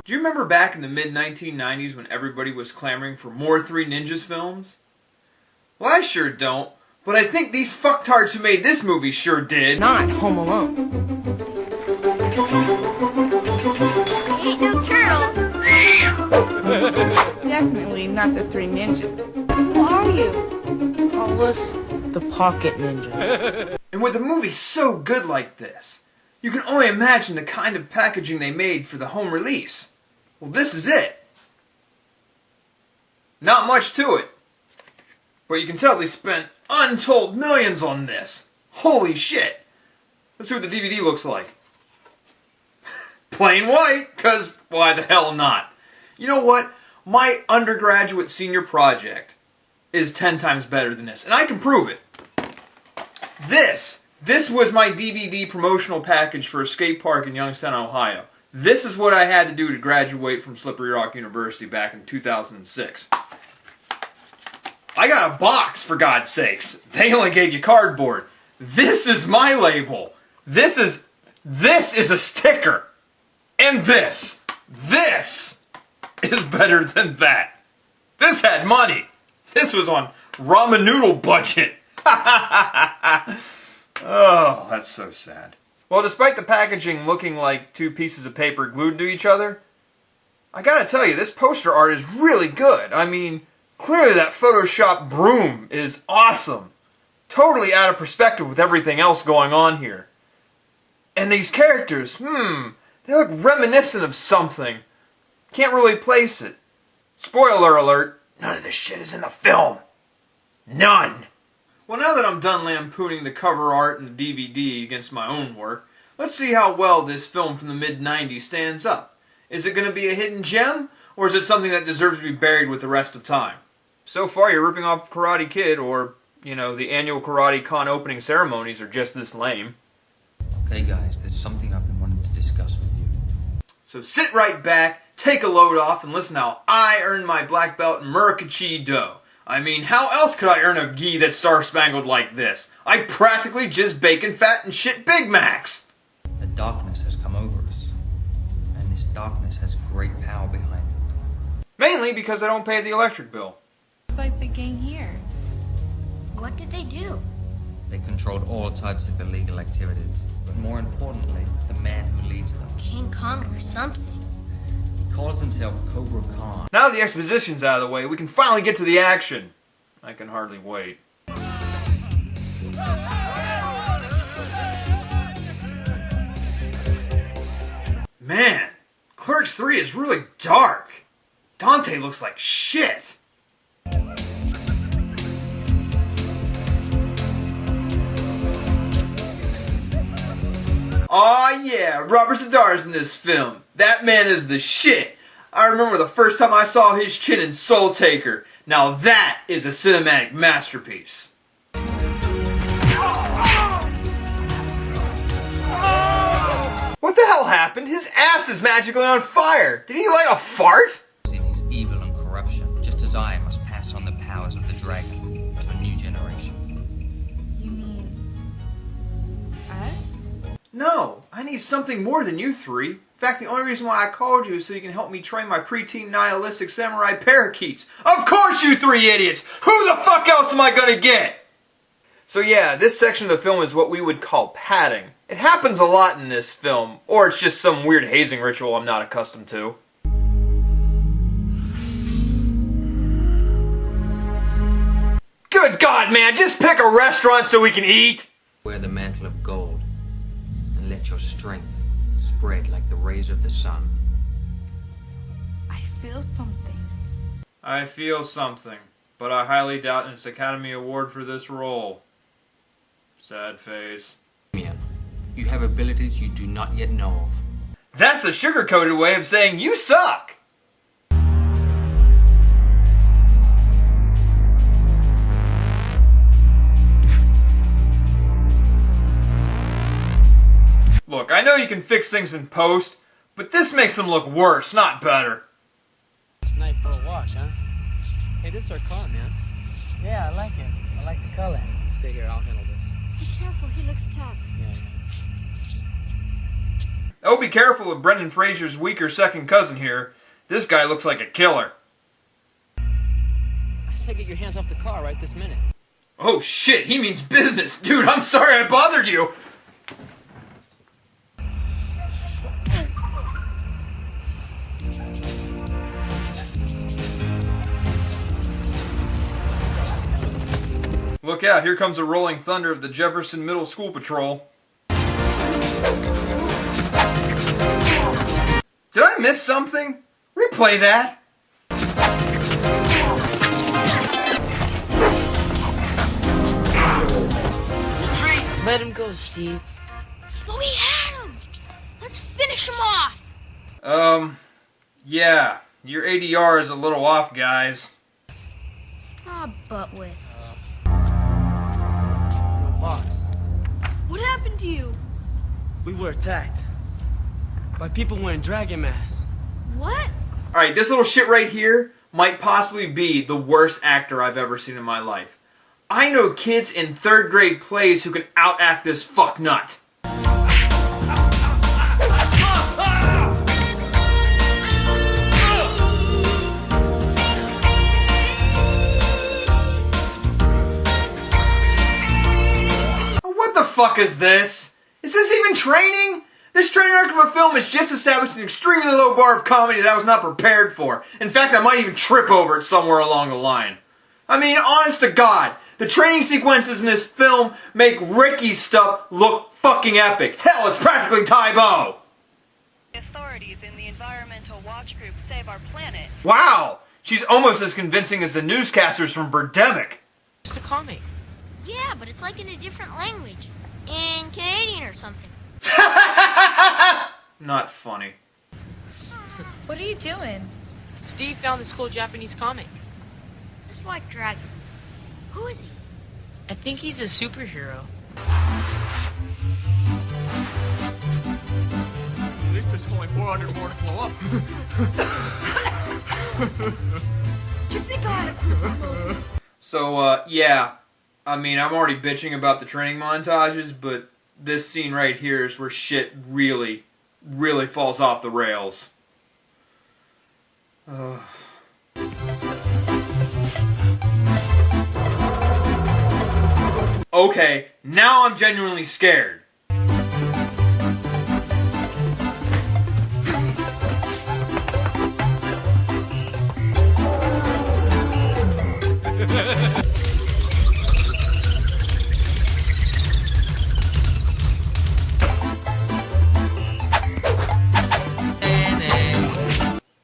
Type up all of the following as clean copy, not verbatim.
Do you remember back in the mid-1990s when everybody was clamoring for more Three Ninjas films? Well, I sure don't, but I think these fucktards who made this movie sure did. Not Home Alone. Ain't no turtles. Definitely not the Three Ninjas. Who are you? Call us the Pocket Ninjas. And with a movie so good like this, you can only imagine the kind of packaging they made for the home release. Well, this is it. Not much to it. But you can tell they spent untold millions on this. Holy shit. Let's see what the DVD looks like. Plain white, because why the hell not? You know what? My undergraduate senior project is 10 times better than this, and I can prove it. This was my DVD promotional package for a skate park in Youngstown, Ohio. This is what I had to do to graduate from Slippery Rock University back in 2006. I got a box, for God's sakes. They only gave you cardboard. This is my label. This is a sticker. And this is better than that. This had money. This was on ramen noodle budget. Oh, that's so sad. Well, despite the packaging looking like two pieces of paper glued to each other, I gotta tell you, this poster art is really good. I mean, clearly that Photoshop broom is awesome. Totally out of perspective with everything else going on here. And these characters, they look reminiscent of something. Can't really place it. Spoiler alert, none of this shit is in the film. None. Well, now that I'm done lampooning the cover art and the DVD against my own work, let's see how well this film from the mid-90s stands up. Is it going to be a hidden gem, or is it something that deserves to be buried with the rest of time? So far, you're ripping off Karate Kid, or, you know, the annual Karate Con opening ceremonies are just this lame. Okay, guys, there's something I've been wanting to discuss with you. So sit right back, take a load off, and listen how I earned my black belt in Murakachi Do. I mean, how else could I earn a gi that's star-spangled like this? I practically just bacon fat and shit Big Macs. The darkness has come over us, and this darkness has great power behind it. Mainly because I don't pay the electric bill. It's like the gang here. What did they do? They controlled all types of illegal activities, but more importantly, the man who leads them. King Kong or something. He calls himself Cobra Khan. Now that the exposition's out of the way, we can finally get to the action. I can hardly wait. Man, Clerks 3 is really dark. Dante looks like shit. Aw yeah, Robert Z'Dar's in this film. That man is the shit. I remember the first time I saw his chin in Soul Taker. Now that is a cinematic masterpiece. What the hell happened? His ass is magically on fire. Did he light a fart? In his evil and corruption, just as I must pass on the powers of the dragon to a new generation. You mean us? No, I need something more than you three. In fact, the only reason why I called you is so you can help me train my preteen nihilistic samurai parakeets. Of course, you three idiots! Who the fuck else am I gonna get? So yeah, this section of the film is what we would call padding. It happens a lot in this film, or it's just some weird hazing ritual I'm not accustomed to. Good God, man, just pick a restaurant so we can eat! Wear the mantle of gold, and let your strength spread like the rays of the sun. I feel something. I feel something, but I highly doubt an Academy Award for this role. Sad face. You have abilities you do not yet know of. That's a sugar-coated way of saying you suck! Look, I know you can fix things in post, but this makes them look worse, not better. It's night for a wash, huh? Hey, this is our car, man. Yeah, I like it. I like the color. Stay here, I'll handle this. Be careful, he looks tough. Yeah. Oh, be careful of Brendan Fraser's weaker second cousin here. This guy looks like a killer. I said get your hands off the car right this minute. Oh shit, he means business. Dude, I'm sorry I bothered you. Look out, here comes the rolling thunder of the Jefferson Middle School Patrol. Did I miss something? Replay that. Let him go, Steve. But we had him! Let's finish him off! Yeah. Your ADR is a little off, guys. Ah, but with. Boss, What happened to you? we were attacked by people wearing dragon masks. What? Alright, this little shit right here might possibly be the worst actor I've ever seen in my life. I know kids in 3rd grade plays who can outact this fucknut. What the fuck is this? Is this even training? This train arc of a film has just established an extremely low bar of comedy that I was not prepared for. In fact, I might even trip over it somewhere along the line. I mean, honest to God, the training sequences in this film make Ricky's stuff look fucking epic. Hell, it's practically Tybo. Authorities in the environmental watch group Save Our Planet. Wow, she's almost as convincing as the newscasters from Birdemic. It's a comic. Yeah, but it's like in a different language. In Canadian or something. Not funny. What are you doing? Steve found this cool Japanese comic. This white dragon. Who is he? I think he's a superhero. At least there's only 400 more to blow up. Do you think I had a cool smoke? So, yeah. I mean, I'm already bitching about the training montages, but this scene right here is where shit really, really falls off the rails. Okay, now I'm genuinely scared.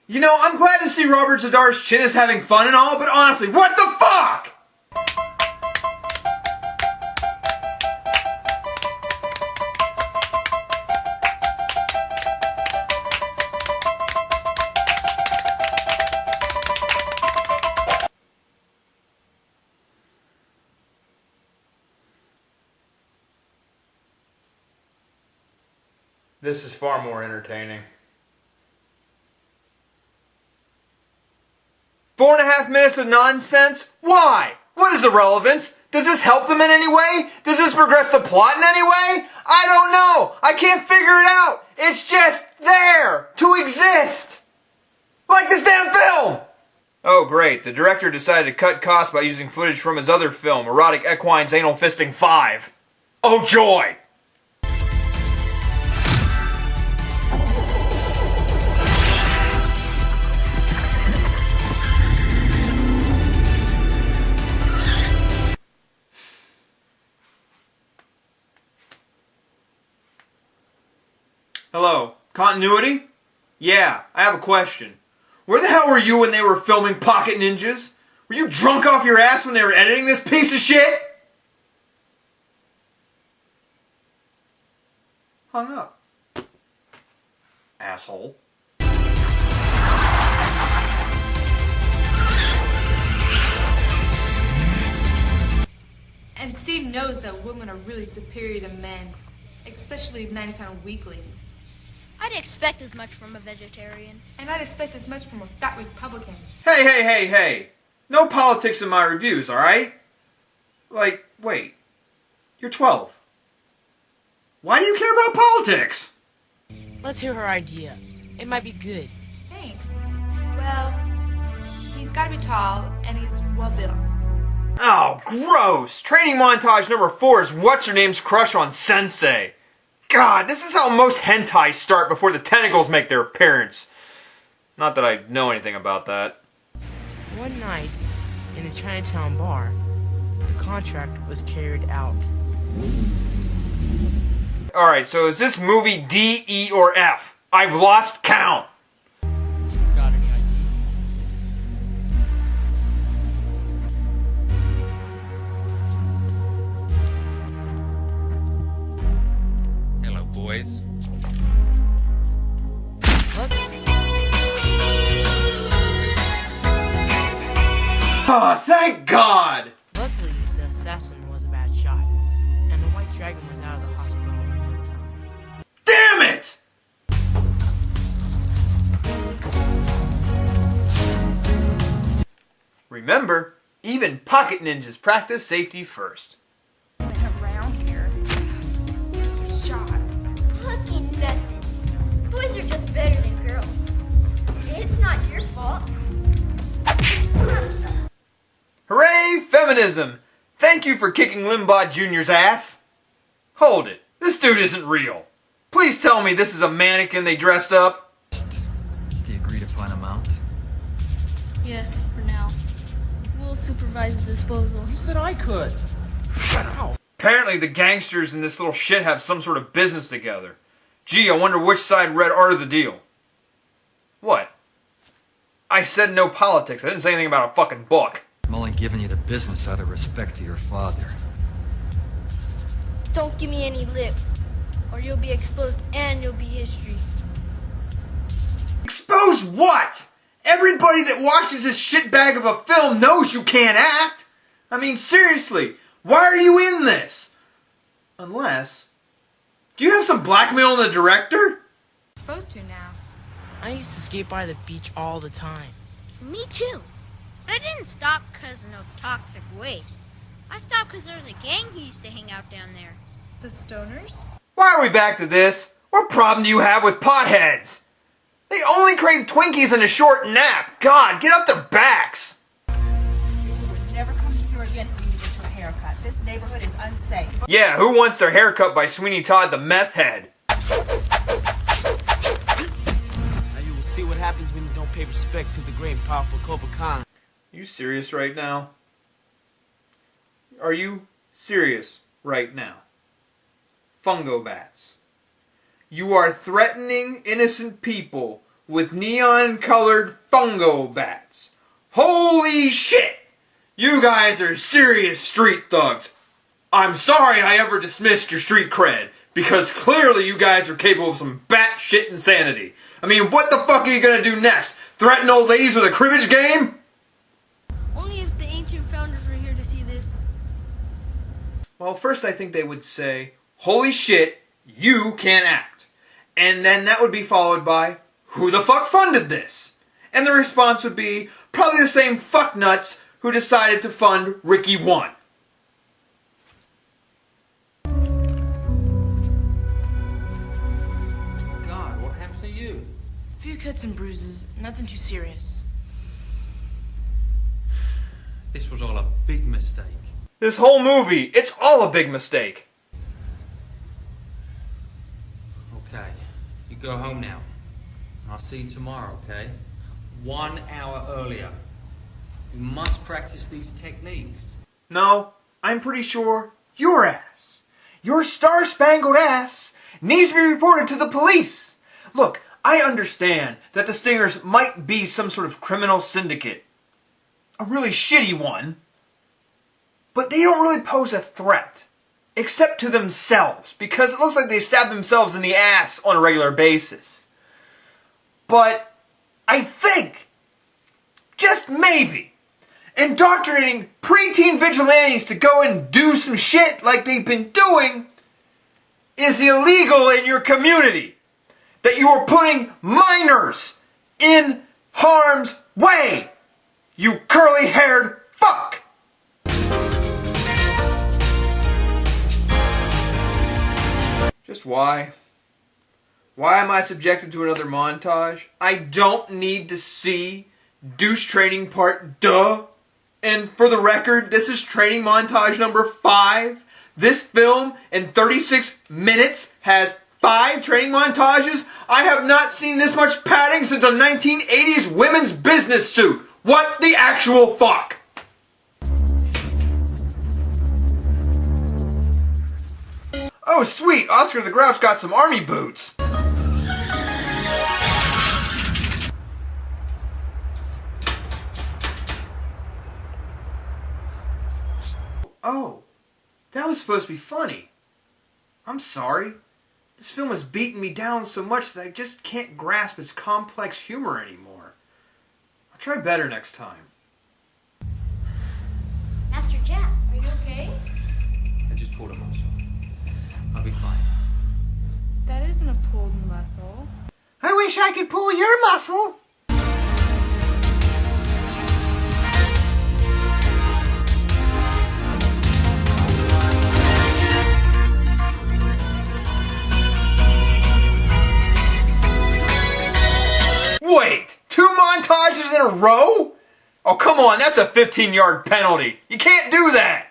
You know, I'm glad to see Robert Zadar's chin is having fun and all, but honestly, what the fuck? This is far more entertaining. 4.5 minutes of nonsense? Why? What is the relevance? Does this help them in any way? Does this progress the plot in any way? I don't know. I can't figure it out. It's just there to exist. Like this damn film. Oh great, the director decided to cut costs by using footage from his other film, Erotic Equine's Anal Fisting 5. Oh joy! Hello. Continuity? Yeah, I have a question. Where the hell were you when they were filming Pocket Ninjas? Were you drunk off your ass when they were editing this piece of shit? Hung up. Asshole. And Steve knows that women are really superior to men, especially 90-pound weaklings. I'd expect as much from a vegetarian. And I'd expect as much from a fat Republican. Hey. No politics in my reviews, alright? Like, wait. You're 12. Why do you care about politics? Let's hear her idea. It might be good. Thanks. Well, he's gotta be tall and he's well built. Oh, gross! Training montage number 4 is What's-Her-Name's crush on Sensei. God, this is how most hentai start before the tentacles make their appearance. Not that I know anything about that. One night, in a Chinatown bar, the contract was carried out. Alright, so is this movie D, E, or F? I've lost count! Got any idea? Hello, boys. Look, Oh, thank God! luckily, the assassin was a bad shot, and the White Dragon was out of the hospital in no time. Damn it! Remember, even pocket ninjas practice safety first. Around here. Shot. Fucking nothing. Boys are just better than girls. It's not your fault. Hooray, feminism! Thank you for kicking Limbaugh Jr.'s ass. Hold it, this dude isn't real. Please tell me this is a mannequin they dressed up. Is the agreed upon amount? Yes, for now. We'll supervise the disposal. You said I could. Apparently the gangsters in this little shit have some sort of business together. Gee, I wonder which side read Art of the Deal. What? I said no politics. I didn't say anything about a fucking book. I'm only giving you the business out of respect to your father. Don't give me any lip, or you'll be exposed and you'll be history. Expose what? Everybody that watches this shitbag of a film knows you can't act. I mean, seriously, why are you in this? Unless... Do you have some blackmail on the director? Supposed to now. I used to skate by the beach all the time. Me too. But I didn't stop because of no toxic waste. I stopped because there was a gang who used to hang out down there. The stoners? Why are we back to this? What problem do you have with potheads? They only crave Twinkies and a short nap. God, get up their backs. Never come here again for you to get your haircut. This neighborhood is unsafe. Yeah, who wants their hair cut by Sweeney Todd the meth head? Now you will see what happens when you don't pay respect to the great and powerful Cobra Khan. You serious right now? Are you serious right now? Fungo bats. You are threatening innocent people with neon-colored fungo bats. Holy shit! You guys are serious street thugs. I'm sorry I ever dismissed your street cred, because clearly you guys are capable of some batshit insanity. I mean, what the fuck are you gonna do next? Threaten old ladies with a cribbage game? Only if the ancient founders were here to see this. Well, first I think they would say, holy shit, you can't act. And then that would be followed by, who the fuck funded this? And the response would be, probably the same fucknuts who decided to fund Ricky 1. God, what happened to you? A few cuts and bruises, nothing too serious. This was all a big mistake. This whole movie, it's all a big mistake. Okay, you go home now. I'll see you tomorrow, okay? 1 hour earlier. You must practice these techniques. No, I'm pretty sure your ass, your star-spangled ass, needs to be reported to the police. Look, I understand that the Stingers might be some sort of criminal syndicate. A really shitty one. But they don't really pose a threat. Except to themselves, because it looks like they stab themselves in the ass on a regular basis. But I think, just maybe, indoctrinating preteen vigilantes to go and do some shit like they've been doing is illegal in your community. That you are putting minors in harm's way. You curly-haired fuck! Just why? Why am I subjected to another montage? I don't need to see douche training part, duh. And for the record, this is training montage number 5. This film in 36 minutes has 5 training montages. I have not seen this much padding since a 1980s women's business suit. What the actual fuck? Oh sweet, Oscar the Grouch got some army boots. Oh, that was supposed to be funny. I'm sorry. This film has beaten me down so much that I just can't grasp its complex humor anymore. I'll try better next time. Master Jack, are you okay? I just pulled a muscle. I'll be fine. That isn't a pulled muscle. I wish I could pull your muscle. Wait, 2 montages in a row? Oh, come on, that's a 15-yard penalty. You can't do that.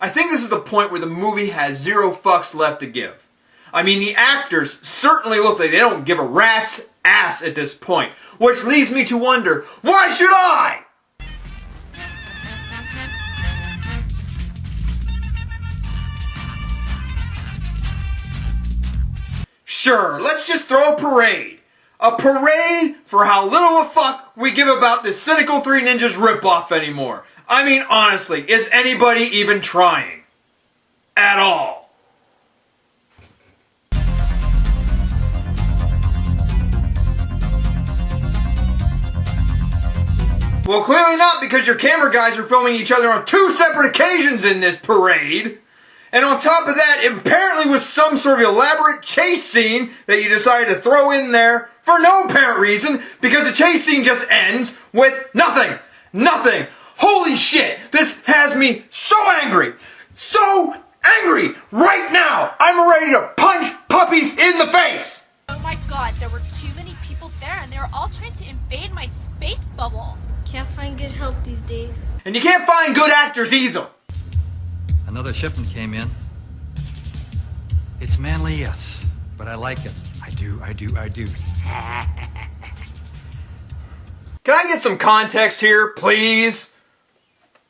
I think this is the point where the movie has 0 fucks left to give. I mean, the actors certainly look like they don't give a rat's ass at this point, which leads me to wonder, why should I? Sure, let's just throw a parade. A parade for how little a fuck we give about this cynical Three Ninjas ripoff anymore. I mean, honestly, is anybody even trying? At all? Well, clearly not, because your camera guys are filming each other on 2 separate occasions in this parade. And on top of that, it apparently was some sort of elaborate chase scene that you decided to throw in there for no apparent reason, because the chase scene just ends with nothing. Nothing. Holy shit, this has me so angry. So angry right now. I'm ready to punch puppies in the face. Oh my god, there were too many people there and they were all trying to invade my space bubble. Can't find good help these days. And you can't find good actors either. Another shipment came in. It's manly, yes, but I like it. I do. Can I get some context here, please?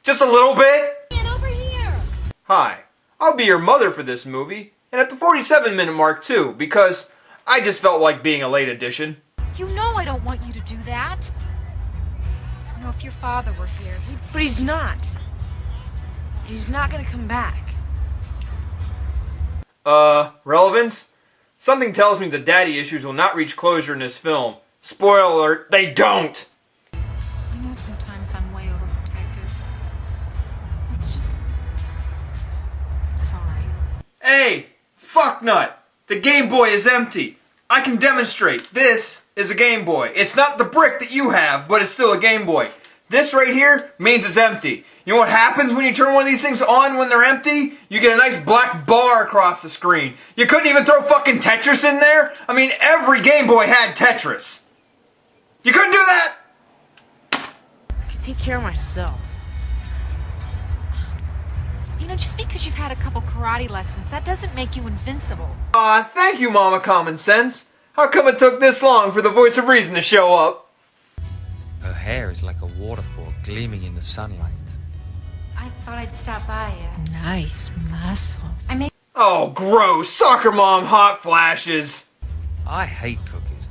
Just a little bit? Get over here! Hi, I'll be your mother for this movie, and at the 47-minute mark too, because I just felt like being a late addition. You know I don't want you to do that. You know, if your father were here, he'd... But he's not. He's not gonna come back. Relevance? Something tells me the daddy issues will not reach closure in this film. Spoiler alert, they don't! I know sometimes I'm way overprotective. It's just... I'm sorry. Hey, fucknut! The Game Boy is empty. I can demonstrate. This is a Game Boy. It's not the brick that you have, but it's still a Game Boy. This right here means it's empty. You know what happens when you turn one of these things on when they're empty? You get a nice black bar across the screen. You couldn't even throw fucking Tetris in there? I mean, every Game Boy had Tetris. You couldn't do that? I can take care of myself. You know, just because you've had a couple karate lessons, that doesn't make you invincible. Aw, thank you, Mama Common Sense. How come it took this long for the voice of reason to show up? Her hair is like a waterfall gleaming in the sunlight. I thought I'd stop by you. Nice muscles. I may... Oh, gross. Soccer mom hot flashes. I hate cookies.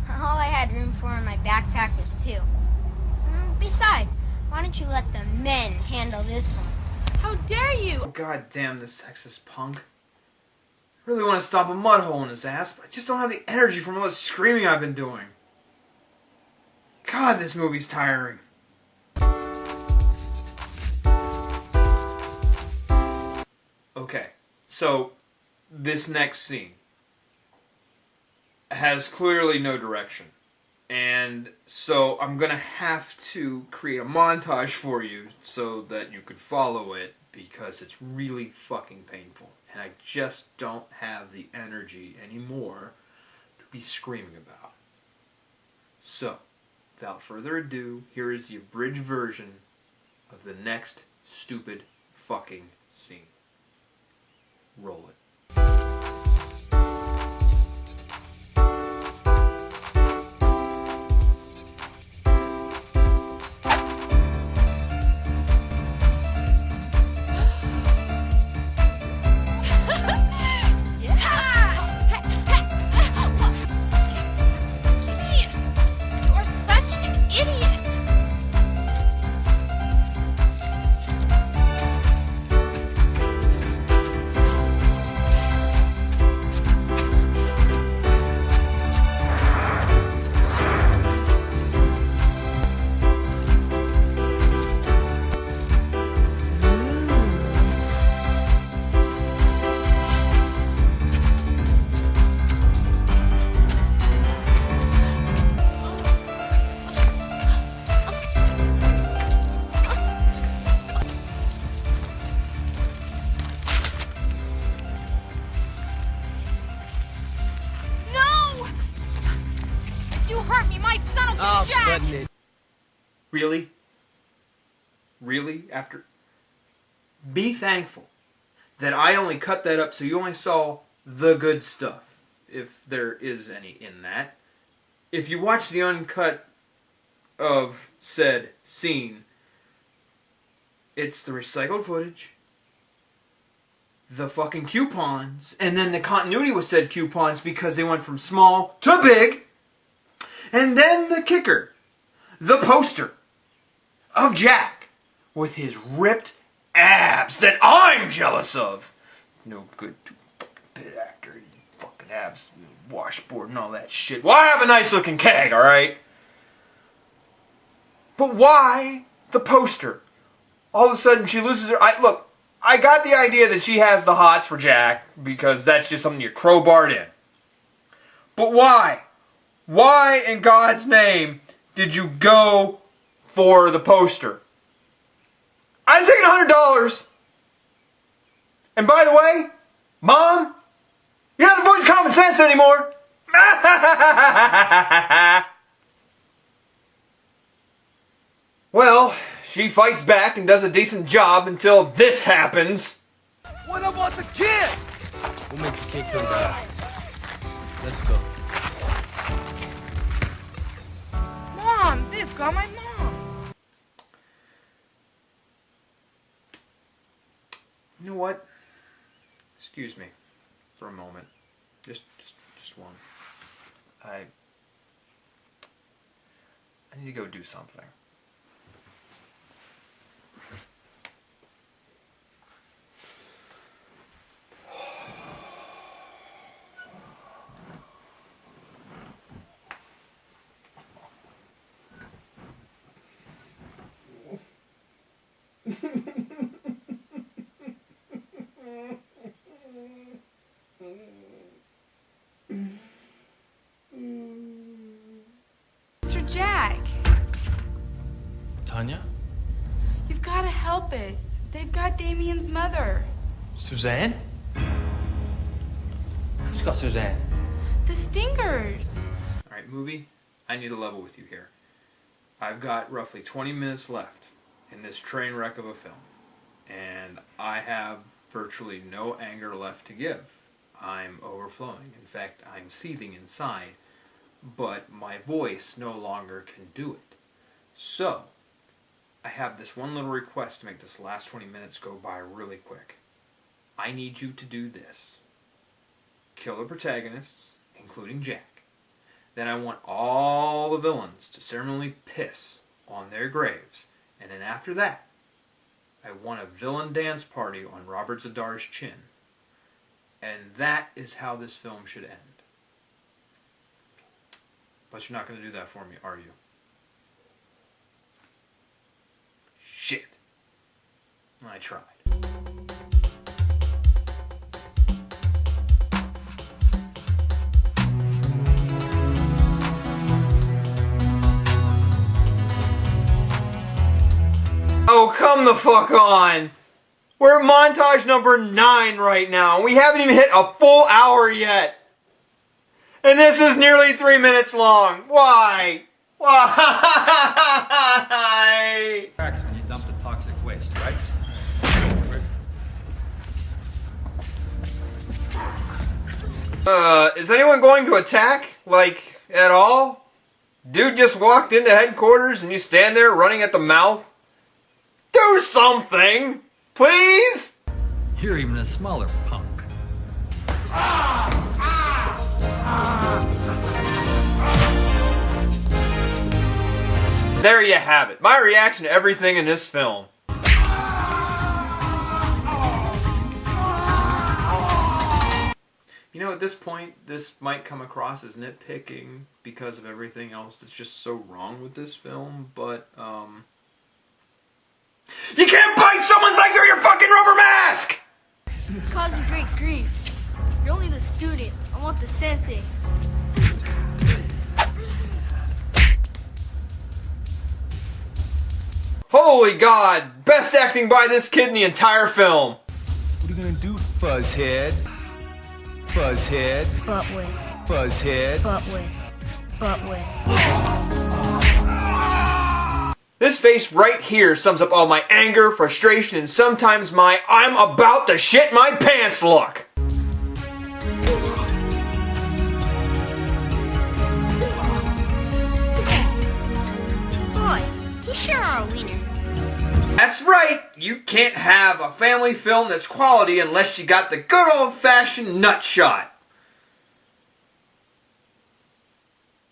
All I had room for in my backpack was 2. Besides, why don't you let the men handle this one? How dare you! Oh, God damn this sexist punk. I really want to stomp a mud hole in his ass, but I just don't have the energy from all the screaming I've been doing. God, this movie's tiring. Okay, so this next scene has clearly no direction. And so I'm going to have to create a montage for you so that you could follow it. because it's really fucking painful. And I just don't have the energy anymore to be screaming about. So, without further ado, here is the abridged version of the next stupid fucking scene. Roll it. Really? Really? After... Be thankful that I only cut that up so you only saw the good stuff, if there is any in that. If you watch the uncut of said scene, it's the recycled footage, the fucking coupons, and then the continuity with said coupons because they went from small to big, and then the kicker, the poster of Jack with his ripped abs that I'm jealous of. No good bit actor, fucking abs, washboard and all that shit. Well, I have a nice looking keg, alright? But why the poster? All of a sudden she loses her... Look, I got the idea that she has the hots for Jack because that's just something you're crowbarred in. But why? Why in God's name did you go for the poster? I'm taking $100. And by the way, Mom, you're not the voice of common sense anymore. Well, she fights back and does a decent job until this happens. What about the kid? We'll make the kid come to us. Let's go. Mom, they've got my mom. You know what? Excuse me for a moment. Just one. I need to go do something. Mr. Jack, Tanya? you've got to help us. They've got Damien's mother. Suzanne? Who's got Suzanne? The Stingers. Alright, movie, I need to level with you here. I've got roughly 20 minutes left in this train wreck of a film. And I have virtually no anger left to give. I'm overflowing. In fact, I'm seething inside. But my voice no longer can do it. So, I have this one little request to make this last 20 minutes go by really quick. I need you to do this. Kill the protagonists, including Jack. Then I want all the villains to ceremonially piss on their graves. And then after that, I want a villain dance party on Robert Zadar's chin. And that is how this film should end. But you're not going to do that for me, are you? Shit. I tried. Oh, come the fuck on! We're at montage number 9 right now, and we haven't even hit a full hour yet. And this is nearly 3 minutes long. Why? Why? Cracks when you dump the toxic waste, right? Is anyone going to attack? Like, at all? Dude just walked into headquarters and you stand there running at the mouth? Do something! Please? You're even a smaller punk. There you have it. My reaction to everything in this film. You know, at this point, this might come across as nitpicking because of everything else that's just so wrong with this film, but, you can't bite someone's like they're your fucking rubber mask! Causing great grief. You're only the student. I want the sensei. Holy God! Best acting by this kid in the entire film! What are you gonna do, Fuzzhead? Fuzzhead. But with. Fuzzhead. But with. But with. This face right here sums up all my anger, frustration, and sometimes my I'm about to shit my pants look! Boy, he sure are a wiener. That's right! You can't have a family film that's quality unless you got the good old-fashioned nut shot.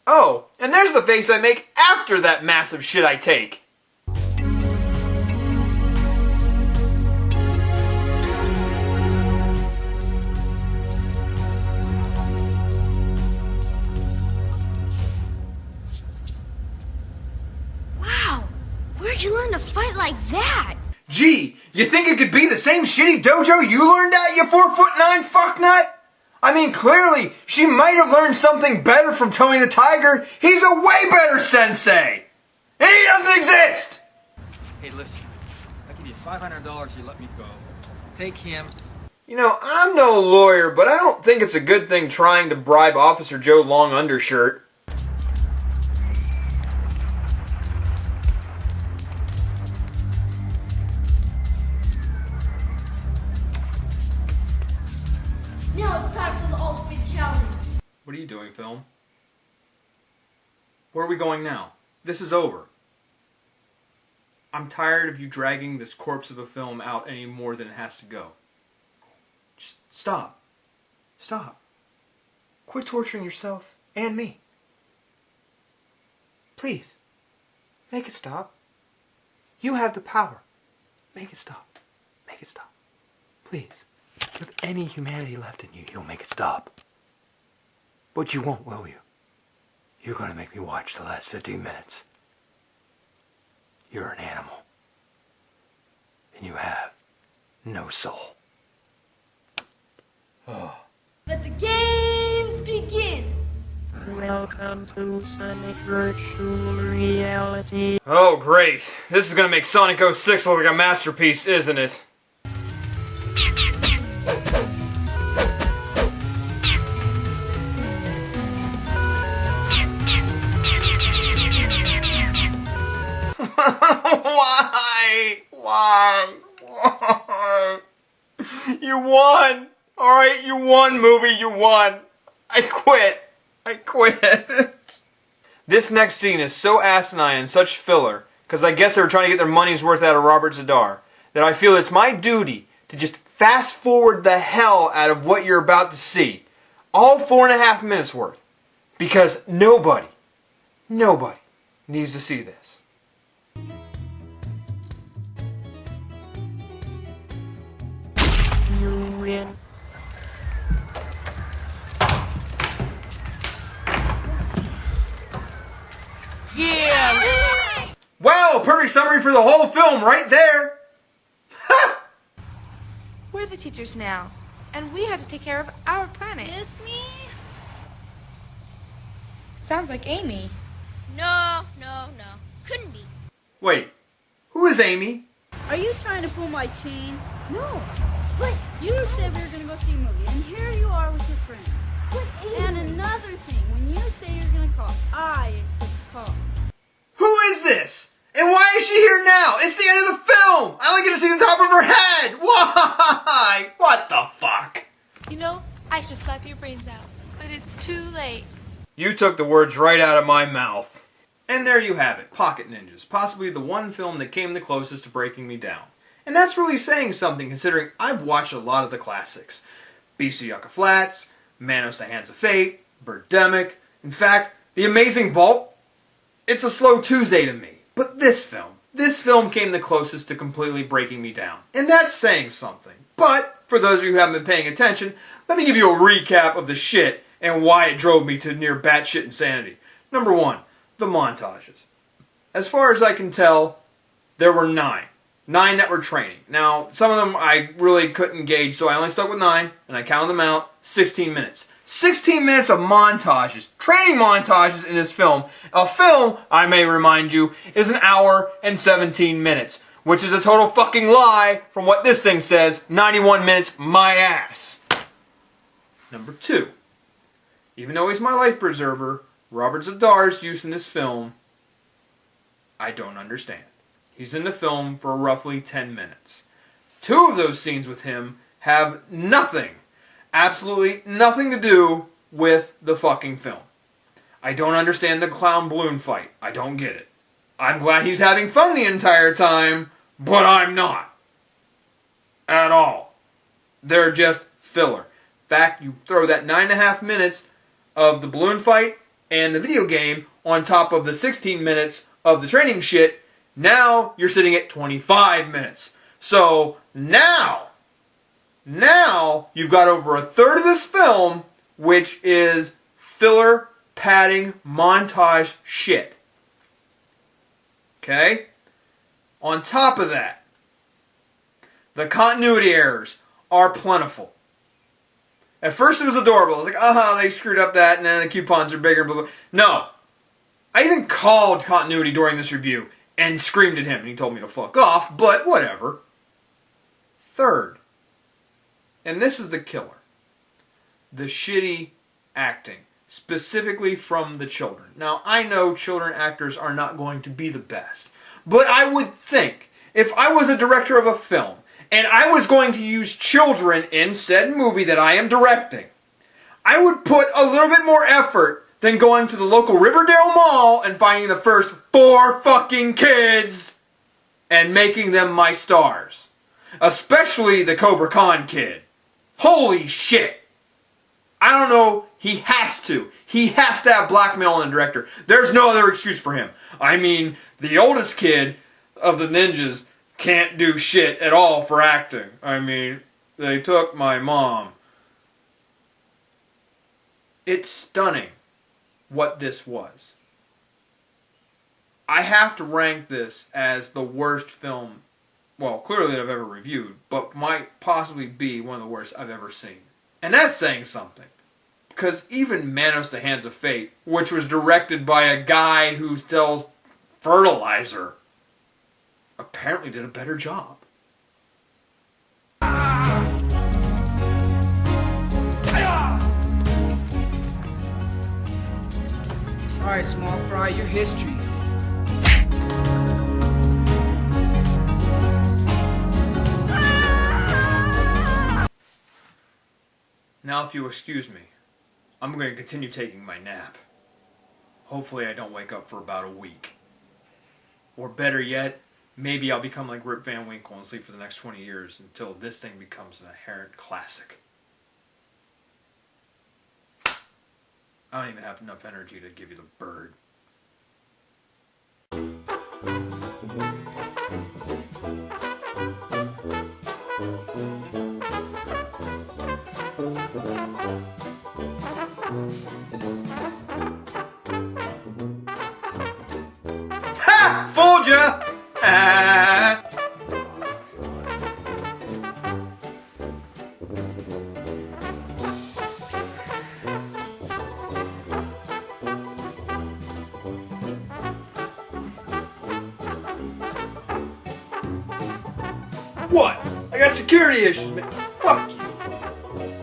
Oh, and there's the face I make after that massive shit I take. Wow, where'd you learn to fight like that? Gee, you think it could be the same shitty dojo you learned at, you 4'9" fucknut? I mean, clearly, she might have learned something better from Tony the Tiger. He's a way better sensei! And he doesn't exist! Hey, listen. I give you $500, you let me go. Take him. You know, I'm no lawyer, but I don't think it's a good thing trying to bribe Officer Joe Long Undershirt. Now it's time for the ultimate challenge. What are you doing, film? Where are we going now? This is over. I'm tired of you dragging this corpse of a film out any more than it has to go. Just stop. Stop. Quit torturing yourself and me. Please. Make it stop. You have the power. Make it stop. Make it stop. Please. With any humanity left in you, you'll make it stop. But you won't, will you? You're going to make me watch the last 15 minutes. You're an animal. And you have no soul. Oh. Let the games begin. Welcome to Sonic Virtual Reality. Oh, great. This is going to make Sonic 06 look like a masterpiece, isn't it? Why? You won! Alright, you won, movie, you won! I quit! This next scene is so asinine and such filler, because I guess they were trying to get their money's worth out of Robert Zadar, that I feel it's my duty to just fast forward the hell out of what you're about to see. All 4.5 minutes worth. Because nobody needs to see this. You win. Yeah! Well, perfect summary for the whole film right there. We're the teachers now, and we had to take care of our planet. Miss me? Sounds like Amy. No. Couldn't be. Wait, who is Amy? Are you trying to pull my chain? No. But you said we were going to go see a movie, and here you are with your friend. And another thing, when you say you're going to call, I expect to call. Who is this? And why is she here now? It's the end of the film! I only get to see the top of her head! Why? What the fuck? You know, I should slap your brains out, but it's too late. You took the words right out of my mouth. And there you have it, Pocket Ninjas, possibly the one film that came the closest to breaking me down. And that's really saying something considering I've watched a lot of the classics. Beast of Yucca Flats, Manos the Hands of Fate, Birdemic. In fact, The Amazing Vault, it's a slow Tuesday to me. But this film came the closest to completely breaking me down. And that's saying something. But, for those of you who haven't been paying attention, let me give you a recap of the shit and why it drove me to near batshit insanity. Number 1, the montages. As far as I can tell, there were 9. 9 that were training. Now, some of them I really couldn't gauge, so I only stuck with 9, and I counted them out, 16 minutes. 16 minutes of montages, training montages in this film. A film, I may remind you, is an hour and 17 minutes, which is a total fucking lie from what this thing says, 91 minutes, my ass. Number 2, even though he's my life preserver, Robert Zadar's use in this film, I don't understand. He's in the film for roughly 10 minutes. 2 of those scenes with him have nothing, absolutely nothing to do with the fucking film. I don't understand the clown balloon fight. I don't get it. I'm glad he's having fun the entire time, but I'm not. At all. They're just filler. In fact, you throw that 9.5 minutes of the balloon fight and the video game on top of the 16 minutes of the training shit, now you're sitting at 25 minutes. So now you've got over a third of this film, which is filler, padding, montage shit. Okay? On top of that, the continuity errors are plentiful. At first it was adorable. I was like, they screwed up that, and then the coupons are bigger, blah, blah. No. I even called continuity during this review and screamed at him, and he told me to fuck off, but whatever. Third, and this is the killer, the shitty acting, specifically from the children. Now, I know children actors are not going to be the best, but I would think, if I was a director of a film, and I was going to use children in said movie that I am directing, I would put a little bit more effort than going to the local Riverdale Mall and finding the first 4 fucking kids and making them my stars. Especially the Cobra Khan kid. Holy shit. I don't know, he has to. He has to have blackmail in the director. There's no other excuse for him. I mean, the oldest kid of the ninjas can't do shit at all for acting. I mean, they took my mom. It's stunning what this was. I have to rank this as the worst film, well, clearly that I've ever reviewed, but might possibly be one of the worst I've ever seen. And that's saying something. Because even Manos the Hands of Fate, which was directed by a guy who sells fertilizer, apparently did a better job. Alright, small fry, your history. Now, if you'll excuse me, I'm going to continue taking my nap. Hopefully I don't wake up for about a week. Or better yet, maybe I'll become like Rip Van Winkle and sleep for the next 20 years until this thing becomes an inherent classic. I don't even have enough energy to give you the bird. Ha! Fooled ya! Ah. I got security issues, man. Fuck you.